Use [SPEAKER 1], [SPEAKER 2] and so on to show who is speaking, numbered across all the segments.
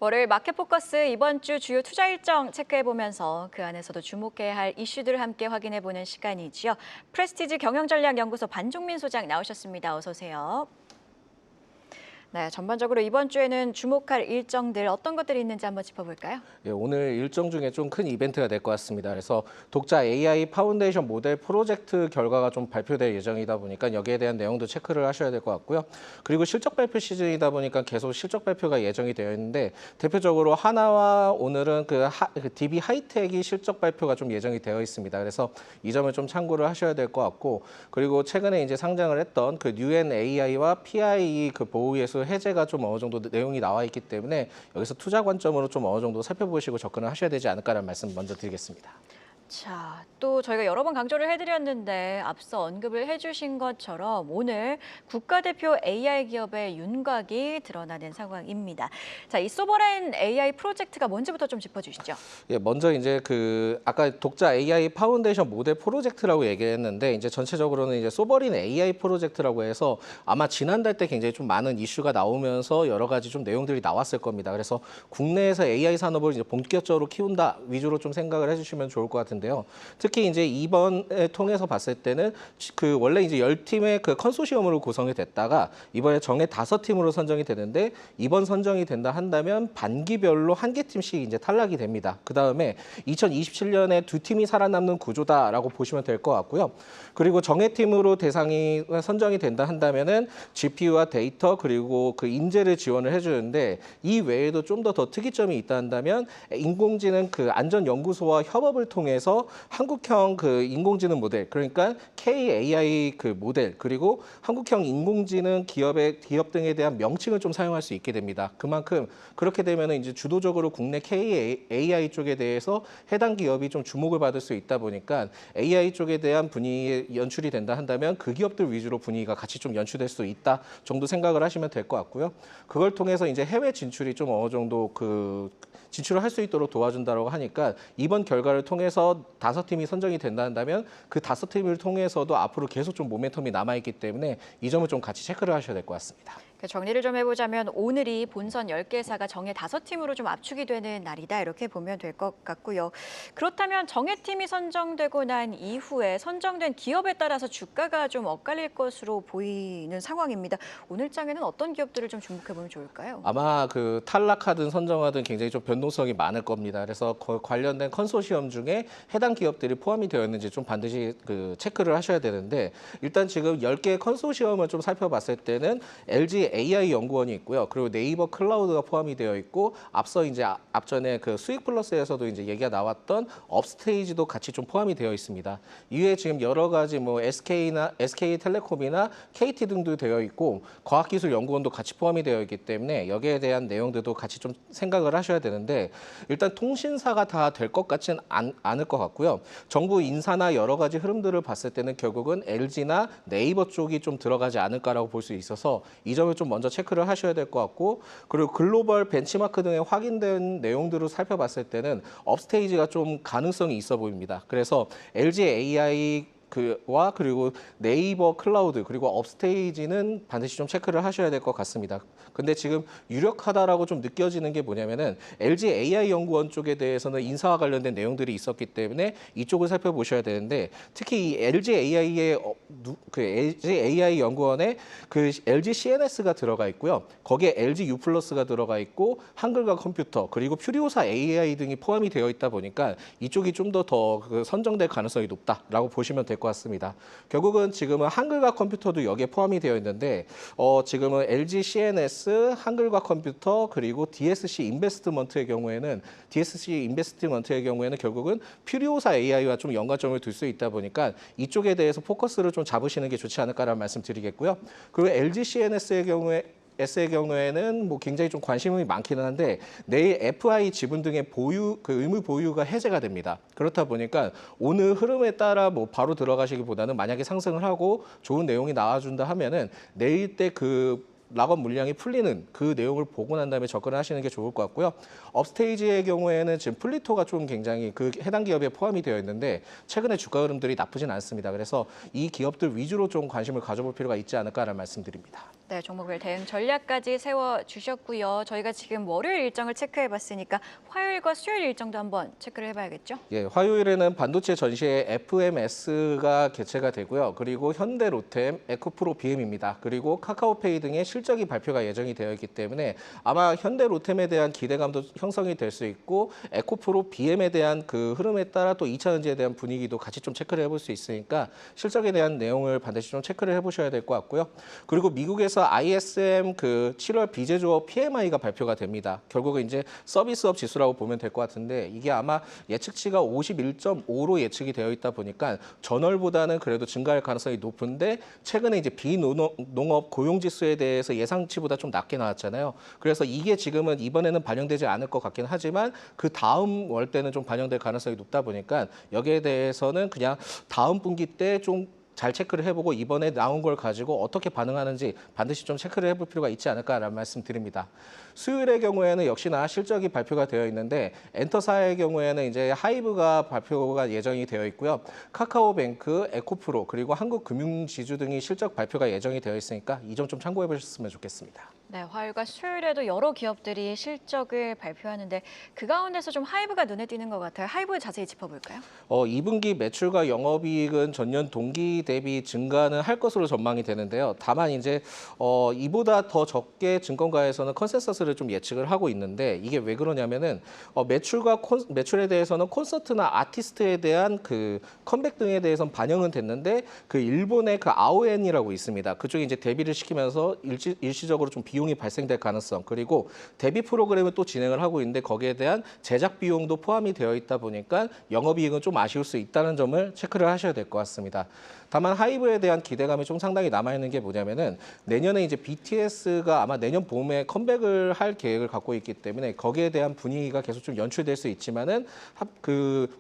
[SPEAKER 1] 월요일 마켓포커스 이번 주 주요 투자 일정 체크해보면서 그 안에서도 주목해야 할 이슈들을 함께 확인해보는 시간이지요. 프레스티지 경영전략연구소 반종민 소장 나오셨습니다. 어서 오세요. 네, 전반적으로 이번 주에는 주목할 일정들 어떤 것들이 있는지 한번 짚어볼까요?
[SPEAKER 2] 예, 오늘 일정 중에 좀 큰 이벤트가 될 것 같습니다. 그래서 독자 AI 파운데이션 모델 프로젝트 결과가 좀 발표될 예정이다 보니까 여기에 대한 내용도 체크를 하셔야 될 것 같고요. 그리고 실적 발표 시즌이다 보니까 계속 실적 발표가 예정이 되어 있는데 대표적으로 하나와 오늘은 그 DB 하이텍이 실적 발표가 좀 예정이 되어 있습니다. 그래서 이 점을 좀 참고를 하셔야 될 것 같고, 그리고 최근에 이제 상장을 했던 그 뉴엔 AI와 PIE 그 보호예수 해제가 좀 어느 정도 내용이 나와 있기 때문에 여기서 투자 관점으로 좀 어느 정도 살펴보시고 접근을 하셔야 되지 않을까라는 말씀 먼저 드리겠습니다.
[SPEAKER 1] 자, 또 저희가 여러 번 강조를 해드렸는데 앞서 언급을 해주신 것처럼 오늘 국가대표 AI 기업의 윤곽이 드러나는 상황입니다. 자, 이 소버레인 AI 프로젝트가 뭔지부터 좀 짚어주시죠.
[SPEAKER 2] 예, 먼저 이제 그 아까 독자 AI 파운데이션 모델 프로젝트라고 얘기했는데 이제 전체적으로는 이제 소버린 AI 프로젝트라고 해서 아마 지난달 때 굉장히 좀 많은 이슈가 나오면서 여러 가지 좀 내용들이 나왔을 겁니다. 그래서 국내에서 AI 산업을 이제 본격적으로 키운다 위주로 좀 생각을 해주시면 좋을 것 같은데요. 특히 이제 이번에 통해서 봤을 때는 그 원래 이제 10팀의 그 컨소시엄으로 구성이 됐다가 이번에 정해 5팀으로 선정이 되는데 이번 선정이 된다 한다면 반기별로 한 개 팀씩 이제 탈락이 됩니다. 그 다음에 2027년에 2팀이 살아남는 구조다라고 보시면 될 것 같고요. 그리고 정해팀으로 대상이 선정이 된다 한다면은 GPU와 데이터 그리고 그 인재를 지원을 해주는데 이 외에도 좀 더 특이점이 있다 한다면 인공지능 그 안전연구소와 협업을 통해서 한국형 그 인공지능 모델, 그러니까 KAI 그 모델, 그리고 한국형 인공지능 기업 등에 대한 명칭을 좀 사용할 수 있게 됩니다. 그만큼 그렇게 되면 이제 주도적으로 국내 KAI 쪽에 대해서 해당 기업이 좀 주목을 받을 수 있다 보니까 AI 쪽에 대한 분위기 연출이 된다 한다면 그 기업들 위주로 분위기가 같이 좀 연출될 수 있다 정도 생각을 하시면 될 것 같고요. 그걸 통해서 이제 해외 진출이 좀 어느 정도 그 진출을 할 수 있도록 도와준다고 하니까 이번 결과를 통해서 5팀이 선정이 된다 한다면 그 5팀을 통해서도 앞으로 계속 좀 모멘텀이 남아있기 때문에 이 점을 좀 같이 체크를 하셔야 될 것 같습니다.
[SPEAKER 1] 정리를 좀 해보자면 오늘이 본선 10개사가 정해 5팀으로 좀 압축이 되는 날이다 이렇게 보면 될 것 같고요. 그렇다면 정해팀이 선정되고 난 이후에 선정된 기업에 따라서 주가가 좀 엇갈릴 것으로 보이는 상황입니다. 오늘 장에는 어떤 기업들을 좀 주목해보면 좋을까요?
[SPEAKER 2] 아마 그 탈락하든 선정하든 굉장히 좀 변동성이 많을 겁니다. 그래서 관련된 컨소시엄 중에 해당 기업들이 포함이 되어 있는지 좀 반드시 그 체크를 하셔야 되는데 일단 지금 10개의 컨소시엄을 좀 살펴봤을 때는 LG AI 연구원이 있고요. 그리고 네이버 클라우드가 포함이 되어 있고 앞서 이제 앞전에 그 수익 플러스에서도 이제 얘기가 나왔던 업스테이지도 같이 좀 포함이 되어 있습니다. 이외에 지금 여러 가지 뭐 SK텔레콤이나 KT 등도 되어 있고 과학기술연구원도 같이 포함이 되어 있기 때문에 여기에 대한 내용들도 같이 좀 생각을 하셔야 되는데 일단 통신사가 다 될 것 같지는 않을 것 같고요. 정부 인사나 여러 가지 흐름들을 봤을 때는 결국은 LG나 네이버 쪽이 좀 들어가지 않을까라고 볼 수 있어서 이 점을 좀 먼저 체크를 하셔야 될 것 같고, 그리고 글로벌 벤치마크 등에 확인된 내용들을 살펴봤을 때는 업스테이지가 좀 가능성이 있어 보입니다. 그래서 LG AI 그리고 네이버 클라우드 그리고 업스테이지는 반드시 좀 체크를 하셔야 될 것 같습니다. 근데 지금 유력하다라고 좀 느껴지는 게 뭐냐면은 LG AI 연구원 쪽에 대해서는 인사와 관련된 내용들이 있었기 때문에 이쪽을 살펴보셔야 되는데 특히 이 LG AI의 그 LG AI 연구원에 그 LG CNS가 들어가 있고요. 거기에 LG U 플러스가 들어가 있고 한글과 컴퓨터 그리고 퓨리오사 AI 등이 포함이 되어 있다 보니까 이쪽이 좀 더 선정될 가능성이 높다라고 보시면 될 것 같습니다. 결국은 지금은 한글과 컴퓨터도 여기에 포함이 되어 있는데 지금은 LG CNS, 한글과 컴퓨터 그리고 DSC 인베스트먼트의 경우에는 결국은 퓨리오사 AI와 좀 연관점을 둘 수 있다 보니까 이쪽에 대해서 포커스를 좀 잡으시는 게 좋지 않을까라는 말씀 드리겠고요. 그리고 LG CNS의 경우에는 뭐 굉장히 좀 관심이 많기는 한데 내일 FI 지분 등의 의무 보유가 해제가 됩니다. 그렇다 보니까 오늘 흐름에 따라 뭐 바로 들어가시기보다는 만약에 상승을 하고 좋은 내용이 나와준다 하면은 내일 때 그 락업 물량이 풀리는 그 내용을 보고 난 다음에 접근을 하시는 게 좋을 것 같고요. 업스테이지의 경우에는 지금 플리토가 좀 굉장히 그 해당 기업에 포함이 되어 있는데 최근에 주가 흐름들이 나쁘진 않습니다. 그래서 이 기업들 위주로 좀 관심을 가져볼 필요가 있지 않을까라는 말씀드립니다.
[SPEAKER 1] 네, 종목별 대응 전략까지 세워주셨고요. 저희가 지금 월요일 일정을 체크해봤으니까 화요일과 수요일 일정도 한번 체크를 해봐야겠죠?
[SPEAKER 2] 예, 화요일에는 반도체 전시회 FMS가 개최가 되고요. 그리고 현대 로템, 에코프로 BM입니다. 그리고 카카오페이 등의 실적이 발표가 예정이 되어 있기 때문에 아마 현대 로템에 대한 기대감도 형성이 될 수 있고 에코프로 BM에 대한 그 흐름에 따라 또 2차 전지에 대한 분위기도 같이 좀 체크를 해볼 수 있으니까 실적에 대한 내용을 반드시 좀 체크를 해보셔야 될 것 같고요. 그리고 미국에서 ISM 그 7월 비제조업 PMI가 발표가 됩니다. 결국은 이제 서비스업 지수라고 보면 될 것 같은데 이게 아마 예측치가 51.5로 예측이 되어 있다 보니까 전월보다는 그래도 증가할 가능성이 높은데 최근에 이제 비농업 고용지수에 대해서 예상치보다 좀 낮게 나왔잖아요. 그래서 이게 지금은 이번에는 반영되지 않을 것 같긴 하지만 그 다음 월 때는 좀 반영될 가능성이 높다 보니까 여기에 대해서는 그냥 다음 분기 때 좀 잘 체크를 해보고 이번에 나온 걸 가지고 어떻게 반응하는지 반드시 좀 체크를 해볼 필요가 있지 않을까라는 말씀 드립니다. 수요일의 경우에는 역시나 실적이 발표가 되어 있는데 엔터사의 경우에는 이제 하이브가 발표가 예정이 되어 있고요. 카카오뱅크, 에코프로 그리고 한국금융지주 등이 실적 발표가 예정이 되어 있으니까 이 점 좀 참고해 보셨으면 좋겠습니다.
[SPEAKER 1] 네, 화요일과 수요일에도 여러 기업들이 실적을 발표하는데 그 가운데서 좀 하이브가 눈에 띄는 것 같아요. 하이브 자세히 짚어볼까요?
[SPEAKER 2] 2분기 매출과 영업이익은 전년 동기 대비 증가는 할 것으로 전망이 되는데요. 다만 이제 이보다 더 적게 증권가에서는 컨센서스를 좀 예측을 하고 있는데 이게 왜 그러냐면은 매출에 대해서는 콘서트나 아티스트에 대한 그 컴백 등에 대해서는 반영은 됐는데 그 일본의 그 아오엔이라고 있습니다. 그쪽이 이제 데뷔를 시키면서 일시적으로 좀 비용이 발생될 가능성 그리고 데뷔 프로그램을 또 진행을 하고 있는데 거기에 대한 제작 비용도 포함이 되어 있다 보니까 영업이익은 좀 아쉬울 수 있다는 점을 체크를 하셔야 될 것 같습니다. 다만 하이브에 대한 기대감이 좀 상당히 남아있는 게 뭐냐면은 내년에 이제 BTS가 아마 내년 봄에 컴백을 할 계획을 갖고 있기 때문에 거기에 대한 분위기가 계속 좀 연출될 수 있지만은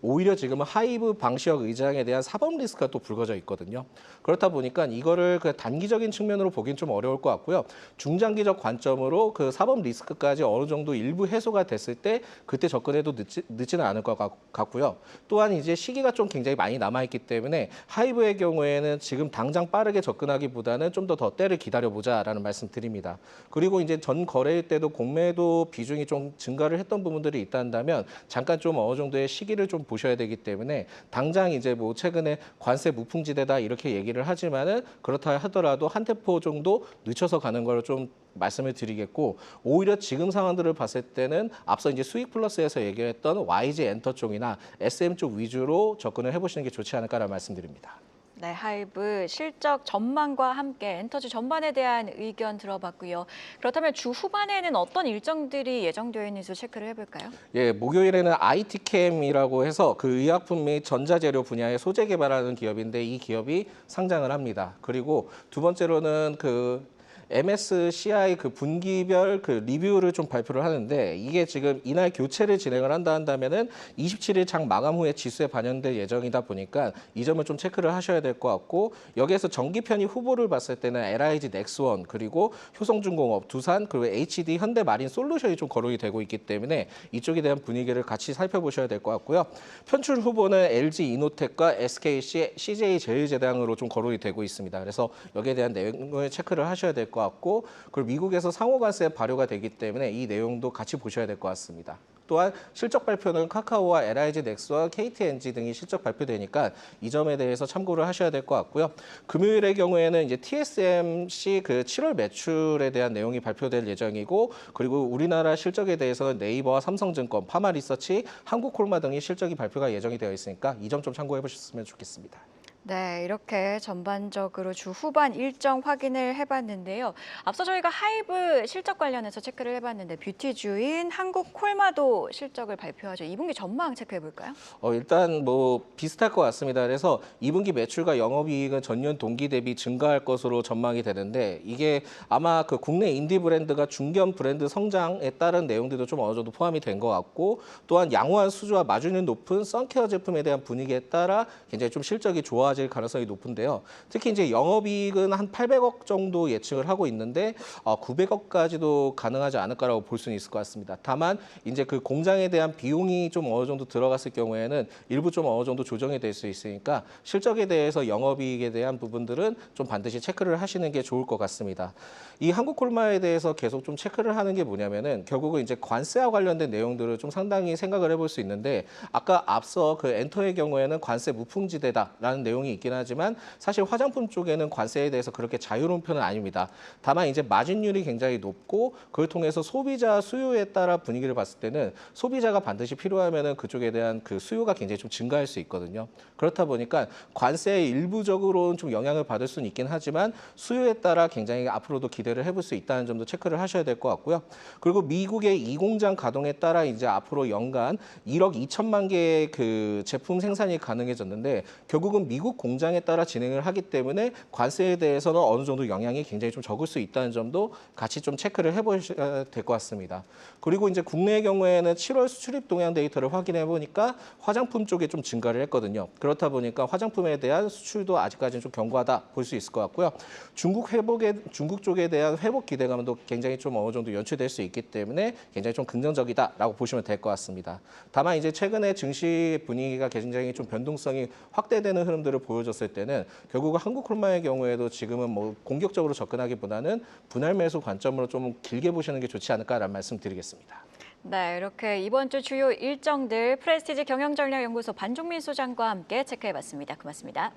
[SPEAKER 2] 오히려 지금은 하이브 방시혁 의장에 대한 사법 리스크가 또 불거져 있거든요. 그렇다 보니까 이거를 그 단기적인 측면으로 보긴 좀 어려울 것 같고요. 중장기적 관점으로 그 사법 리스크까지 어느 정도 일부 해소가 됐을 때 그때 접근해도 늦지는 않을 것 같고요. 또한 이제 시기가 좀 굉장히 많이 남아있기 때문에 하이브의 경우에는 지금 당장 빠르게 접근하기보다는 좀 더 때를 기다려보자라는 말씀 드립니다. 그리고 이제 전 거래일 때도 공매도 비중이 좀 증가를 했던 부분들이 있다면 잠깐 좀 어느 정도의 시기를 좀 보셔야 되기 때문에 당장 이제 뭐 최근에 관세 무풍지대다 이렇게 얘기를 하지만은 그렇다 하더라도 한 템포 정도 늦춰서 가는 걸 좀 말씀을 드리겠고 오히려 지금 상황들을 봤을 때는 앞서 이제 수익 플러스에서 얘기했던 YG 엔터 쪽이나 SM 쪽 위주로 접근을 해보시는 게 좋지 않을까라는 말씀드립니다.
[SPEAKER 1] 네, 하이브 실적 전망과 함께 엔터주 전반에 대한 의견 들어봤고요. 그렇다면 주 후반에는 어떤 일정들이 예정되어 있는지 체크를 해볼까요?
[SPEAKER 2] 예, 목요일에는 IT캠이라고 해서 그 의약품 및 전자재료 분야의 소재 개발하는 기업인데 이 기업이 상장을 합니다. 그리고 두 번째로는 그 MSCI 그 분기별 그 리뷰를 좀 발표를 하는데 이게 지금 이날 교체를 진행을 한다면은 27일 장 마감 후에 지수에 반영될 예정이다 보니까 이 점을 좀 체크를 하셔야 될 것 같고 여기에서 정기 편입 후보를 봤을 때는 LIG 넥스원 그리고 효성중공업, 두산 그리고 HD 현대마린 솔루션이 좀 거론이 되고 있기 때문에 이쪽에 대한 분위기를 같이 살펴보셔야 될 것 같고요. 편출 후보는 LG 이노텍과 SKC, CJ 제일제당으로 좀 거론이 되고 있습니다. 그래서 여기에 대한 내용을 체크를 하셔야 될 것 같고 그리고 미국에서 상호관세 발효가 되기 때문에 이 내용도 같이 보셔야 될 것 같습니다. 또한 실적 발표는 카카오와 LIG 넥스와 KTNG 등이 실적 발표되니까 이 점에 대해서 참고를 하셔야 될 것 같고요. 금요일의 경우에는 이제 TSMC 그 7월 매출에 대한 내용이 발표될 예정이고 그리고 우리나라 실적에 대해서는 네이버와 삼성증권, 파마리서치, 한국콜마 등이 실적이 발표가 예정이 되어 있으니까 이 점 좀 참고해 보셨으면 좋겠습니다.
[SPEAKER 1] 네, 이렇게 전반적으로 주 후반 일정 확인을 해봤는데요. 앞서 저희가 하이브 실적 관련해서 체크를 해봤는데 뷰티주인 한국콜마도 실적을 발표하죠. 2분기 전망 체크해볼까요?
[SPEAKER 2] 일단 뭐 비슷할 것 같습니다. 그래서 2분기 매출과 영업이익은 전년 동기 대비 증가할 것으로 전망이 되는데 이게 아마 그 국내 인디 브랜드가 중견 브랜드 성장에 따른 내용들도 좀 어느 정도 포함이 된 것 같고 또한 양호한 수주와 마진이 높은 선케어 제품에 대한 분위기에 따라 굉장히 좀 실적이 좋아질 좋아질 가능성이 높은데요. 특히 이제 영업이익은 한 800억 정도 예측을 하고 있는데 900억까지도 가능하지 않을까라고 볼 수는 있을 것 같습니다. 다만 이제 그 공장에 대한 비용이 좀 어느 정도 들어갔을 경우에는 일부 좀 어느 정도 조정이 될 수 있으니까 실적에 대해서 영업이익에 대한 부분들은 좀 반드시 체크를 하시는 게 좋을 것 같습니다. 이 한국콜마에 대해서 계속 좀 체크를 하는 게 뭐냐면은 결국은 이제 관세와 관련된 내용들을 좀 상당히 생각을 해볼 수 있는데 아까 앞서 그 엔터의 경우에는 관세 무풍지대다라는 내용이 있긴 하지만 사실 화장품 쪽에는 관세에 대해서 그렇게 자유로운 편은 아닙니다. 다만 이제 마진율이 굉장히 높고 그걸 통해서 소비자 수요에 따라 분위기를 봤을 때는 소비자가 반드시 필요하면은 그쪽에 대한 그 수요가 굉장히 좀 증가할 수 있거든요. 그렇다 보니까 관세에 일부적으로는 좀 영향을 받을 수는 있긴 하지만 수요에 따라 굉장히 앞으로도 기대를 해볼 수 있다는 점도 체크를 하셔야 될 것 같고요. 그리고 미국의 이 공장 가동에 따라 이제 앞으로 연간 1억 2천만 개의 그 제품 생산이 가능해졌는데 결국은 미국 공장에 따라 진행을 하기 때문에 관세에 대해서는 어느 정도 영향이 굉장히 좀 적을 수 있다는 점도 같이 좀 체크를 해보셔야 될 것 같습니다. 그리고 이제 국내의 경우에는 7월 수출입 동향 데이터를 확인해 보니까 화장품 쪽에 좀 증가를 했거든요. 그렇다 보니까 화장품에 대한 수출도 아직까지는 좀 견고하다 볼 수 있을 것 같고요. 중국 쪽에 대한 회복 기대감도 굉장히 좀 어느 정도 연출될 수 있기 때문에 굉장히 좀 긍정적이다라고 보시면 될 것 같습니다. 다만 이제 최근에 증시 분위기가 굉장히 좀 변동성이 확대되는 흐름들을 보여줬을 때는 결국 한국콜마의 경우에도 지금은 뭐 공격적으로 접근하기보다는 분할 매수 관점으로 좀 길게 보시는 게 좋지 않을까라는 말씀 드리겠습니다.
[SPEAKER 1] 네, 이렇게 이번 주 주요 일정들 프레스티지 경영전략연구소 반종민 소장과 함께 체크해봤습니다. 고맙습니다.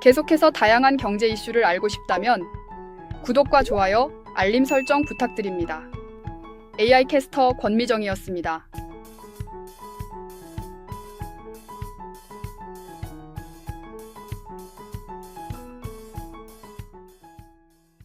[SPEAKER 3] 계속해서 다양한 경제 이슈를 알고 싶다면 구독과 좋아요, 알림 설정 부탁드립니다. AI 캐스터 권미정이었습니다.